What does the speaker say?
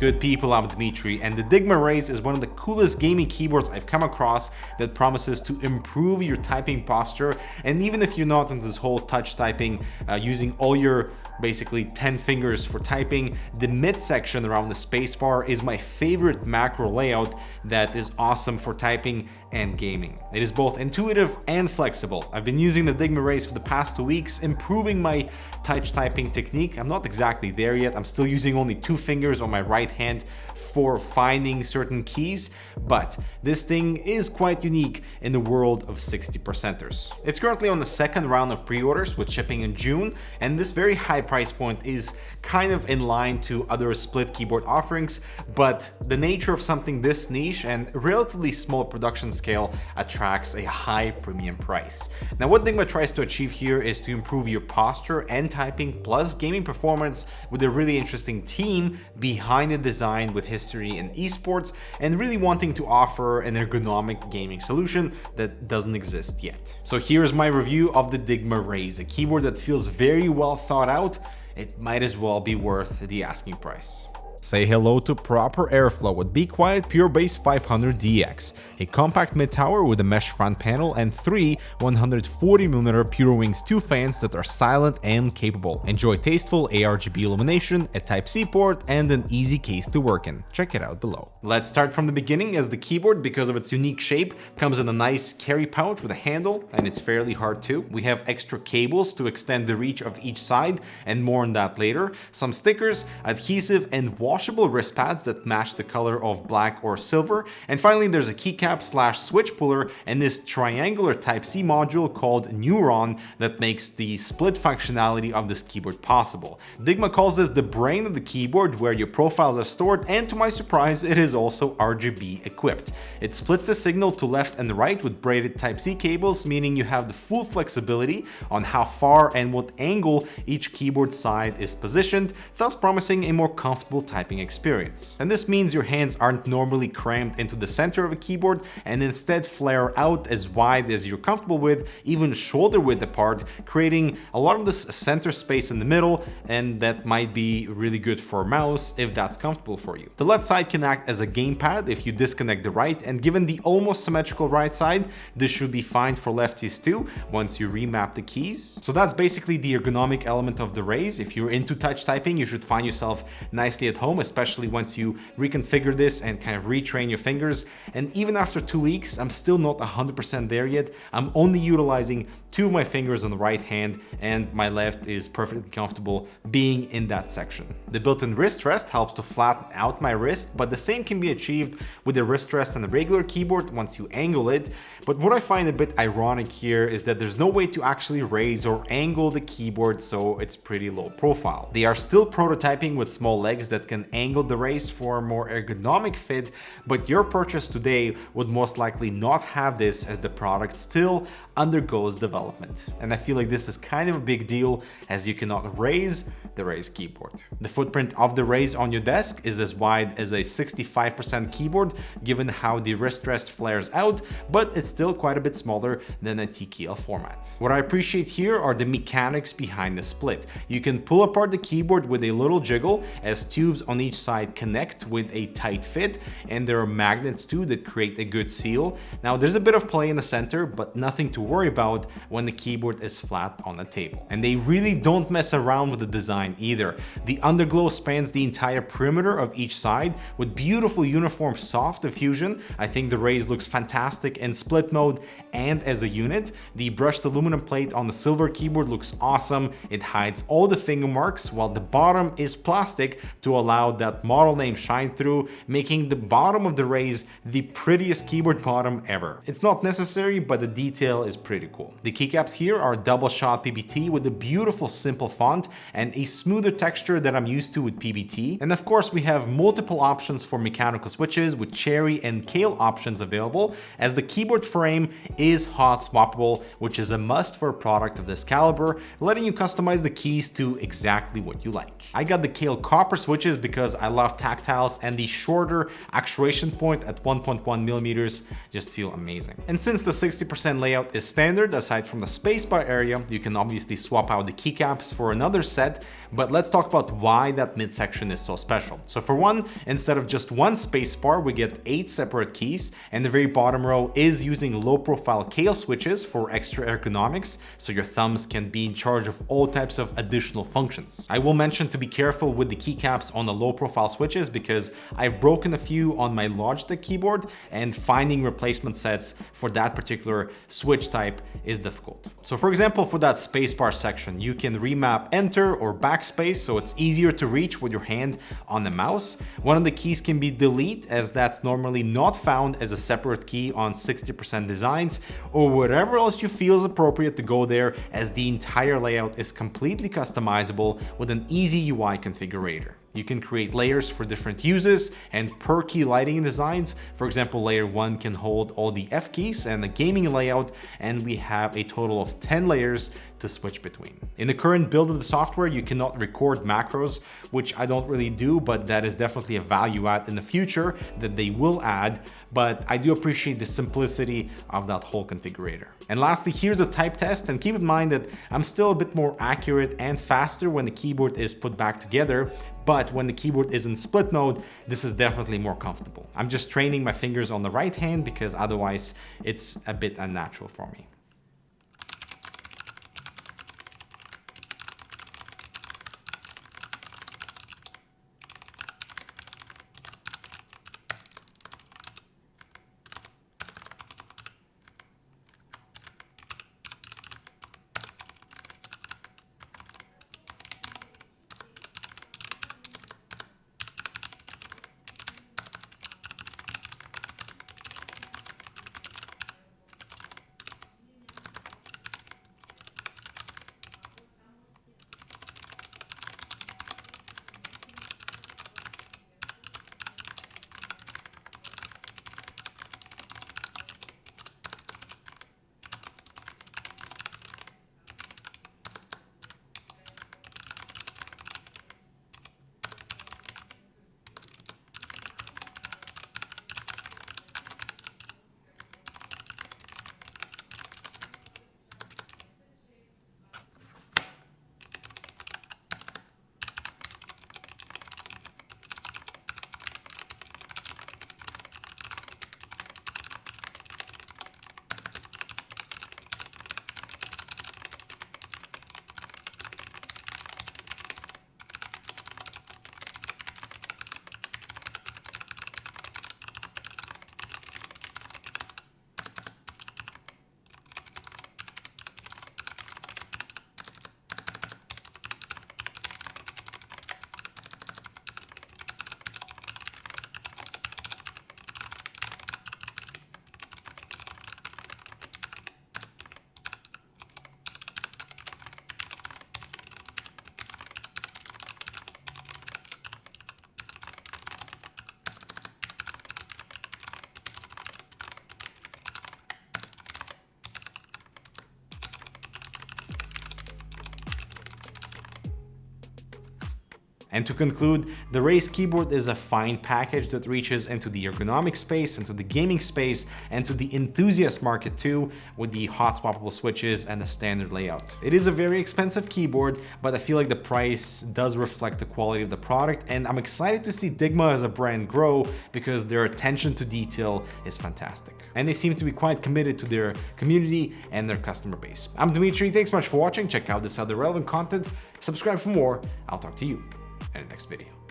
Good people, I'm Dmitry, and the Dygma Raise is one of the coolest gaming keyboards I've come across that promises to improve your typing posture. And even if you're not into this whole touch typing, using all your basically 10 fingers for typing, the midsection around the spacebar is my favorite macro layout that is awesome for typing and gaming. It is both intuitive and flexible. I've been using the Dygma Raise for the past 2 weeks, improving my touch typing technique. I'm not exactly there yet. I'm still using only 2 fingers on my right hand for finding certain keys, but this thing is quite unique in the world of 60%ers. It's currently on the second round of pre-orders with shipping in June, and this very high price point is kind of in line to other split keyboard offerings, but the nature of something this niche and relatively small production scale attracts a high premium price. Now, what Dygma tries to achieve here is to improve your posture and typing plus gaming performance with a really interesting team behind the design with history in esports and really wanting to offer an ergonomic gaming solution that doesn't exist yet. So here's my review of the Dygma Raise, a keyboard that feels very well thought out. It might as well be worth the asking price. Say hello to proper airflow with Be Quiet Pure Bass 500DX, a compact mid-tower with a mesh front panel and 3 140mm Pure Wings 2 fans that are silent and capable. Enjoy tasteful ARGB illumination, a Type-C port, and an easy case to work in. Check it out below. Let's start from the beginning, as the keyboard, because of its unique shape, comes in a nice carry pouch with a handle, and it's fairly hard too. We have extra cables to extend the reach of each side, and more on that later. Some stickers, adhesive, and washable wrist pads that match the color of black or silver. And finally, there's a keycap / switch puller and this triangular Type-C module called Neuron that makes the split functionality of this keyboard possible. Dygma calls this the brain of the keyboard, where your profiles are stored, and to my surprise, it is also RGB equipped. It splits the signal to left and right with braided Type-C cables, meaning you have the full flexibility on how far and what angle each keyboard side is positioned, thus promising a more comfortable typing experience. And this means your hands aren't normally crammed into the center of a keyboard and instead flare out as wide as you're comfortable with, even shoulder width apart, creating a lot of this center space in the middle, and that might be really good for a mouse if that's comfortable for you. The left side can act as a gamepad if you disconnect the right, and given the almost symmetrical right side, this should be fine for lefties too once you remap the keys. So that's basically the ergonomic element of the Raise. If you're into touch typing, you should find yourself nicely at home, especially once you reconfigure this and kind of retrain your fingers. And even after 2 weeks, I'm still not 100% there yet. I'm only utilizing 2 of my fingers on the right hand, and my left is perfectly comfortable being in that section. The built-in wrist rest helps to flatten out my wrist, but the same can be achieved with the wrist rest on the regular keyboard once you angle it. But what I find a bit ironic here is that there's no way to actually raise or angle the keyboard, so it's pretty low profile. They are still prototyping with small legs that can angle the Raise for a more ergonomic fit, but your purchase today would most likely not have this, as the product still undergoes development. And I feel like this is kind of a big deal, as you cannot raise the Raise keyboard. The footprint of the Raise on your desk is as wide as a 65% keyboard, given how the wrist rest flares out, but it's still quite a bit smaller than a TKL format. What I appreciate here are the mechanics behind the split. You can pull apart the keyboard with a little jiggle, as tubes on each side connect with a tight fit, and there are magnets too that create a good seal. Now, there's a bit of play in the center, but nothing to worry about when the keyboard is flat on the table. And they really don't mess around with the design either. The underglow spans the entire perimeter of each side with beautiful uniform soft diffusion. I think the Raise looks fantastic in split mode and as a unit. The brushed aluminum plate on the silver keyboard looks awesome. It hides all the finger marks, while the bottom is plastic to allow that model name shine through, making the bottom of the Raise the prettiest keyboard bottom ever. It's not necessary, but the detail is pretty cool. The keycaps here are double shot PBT with a beautiful simple font and a smoother texture that I'm used to with PBT. And of course, we have multiple options for mechanical switches with cherry and kale options available, as the keyboard frame is hot swappable, which is a must for a product of this caliber, letting you customize the keys to exactly what you like. I got the kale copper switches because I love tactiles, and the shorter actuation point at 1.1 millimeters just feel amazing. And since the 60% layout is standard, aside from the spacebar area, you can obviously swap out the keycaps for another set, but let's talk about why that midsection is so special. So for one, instead of just one spacebar, we get 8 separate keys, and the very bottom row is using low profile kill switches for extra ergonomics, so your thumbs can be in charge of all types of additional functions. I will mention to be careful with the keycaps on the low profile switches because I've broken a few on my Logitech keyboard, and finding replacement sets for that particular switch type is difficult. So for example, for that spacebar section, you can remap enter or backspace so it's easier to reach with your hand on the mouse. One of the keys can be delete, as that's normally not found as a separate key on 60% designs, or whatever else you feel is appropriate to go there, as the entire layout is completely customizable with an easy UI configurator. You can create layers for different uses and per key lighting designs. For example, layer 1 can hold all the F keys and the gaming layout, and we have a total of 10 layers to switch between. In the current build of the software, you cannot record macros, which I don't really do, but that is definitely a value add in the future that they will add. But I do appreciate the simplicity of that whole configurator. And lastly, here's a type test, and keep in mind that I'm still a bit more accurate and faster when the keyboard is put back together, but when the keyboard is in split mode, this is definitely more comfortable. I'm just training my fingers on the right hand because otherwise it's a bit unnatural for me. And to conclude, the Raise keyboard is a fine package that reaches into the ergonomic space, into the gaming space, and to the enthusiast market too, with the hot swappable switches and a standard layout. It is a very expensive keyboard, but I feel like the price does reflect the quality of the product, and I'm excited to see Dygma as a brand grow because their attention to detail is fantastic. And they seem to be quite committed to their community and their customer base. I'm Dmitry, thanks so much for watching. Check out this other relevant content, subscribe for more. I'll talk to you in the next video.